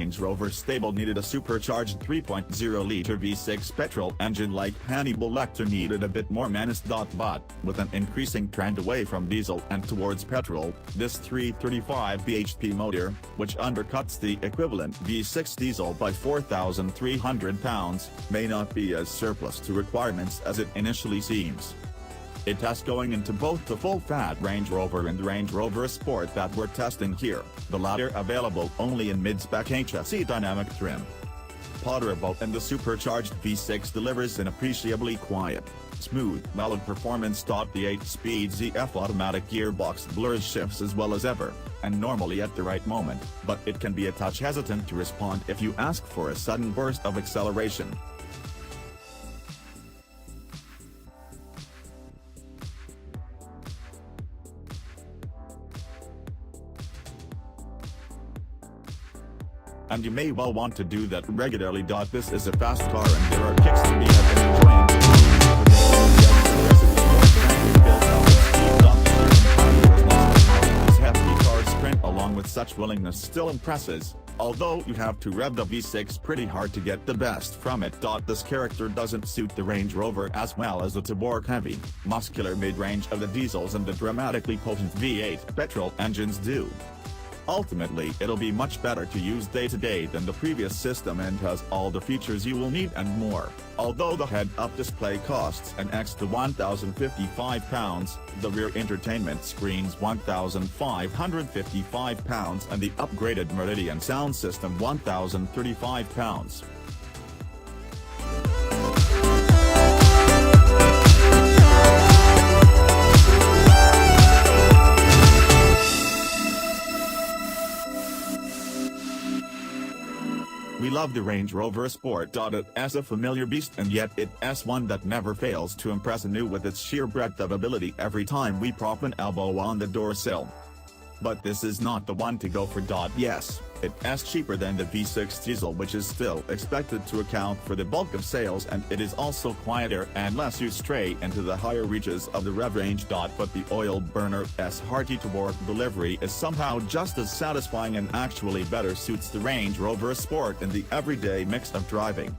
Range Rover stable needed a supercharged 3.0-liter V6 petrol engine like Hannibal Lecter needed a bit more menace. But, with an increasing trend away from diesel and towards petrol, this 335 bhp motor, which undercuts the equivalent V6 diesel by 4,300 pounds, may not be as surplus to requirements as it initially seems. It has going into both the full-fat Range Rover and Range Rover Sport that we're testing here, the latter available only in mid-spec HSE dynamic trim. Potterable and the supercharged V6 delivers an appreciably quiet, smooth, mellow performance. The 8-speed ZF automatic gearbox blurs shifts as well as ever, and normally at the right moment, but it can be a touch hesitant to respond if you ask for a sudden burst of acceleration. And you may well want to do that regularly. This is a fast car and there are kicks to be had in This hefty car sprint along with such willingness still impresses, although you have to rev the V6 pretty hard to get the best from it. This character doesn't suit the Range Rover as well as the torque-heavy, muscular mid-range of the diesels and the dramatically potent V8 petrol engines do. Ultimately, it'll be much better to use day-to-day than the previous system and has all the features you will need and more. Although the head-up display costs an extra £1,055, the rear entertainment screen's £1,555 and the upgraded Meridian sound system £1,035. We love the Range Rover Sport. It's a familiar beast and yet it's one that never fails to impress anew with its sheer breadth of ability every time we prop an elbow on the door sill. But this is not the one to go for. Yes, it's cheaper than the V6 diesel, which is still expected to account for the bulk of sales, and it is also quieter unless you stray into the higher reaches of the rev range. But the oil burner's hearty torque delivery is somehow just as satisfying and actually better suits the Range Rover Sport in the everyday mix of driving.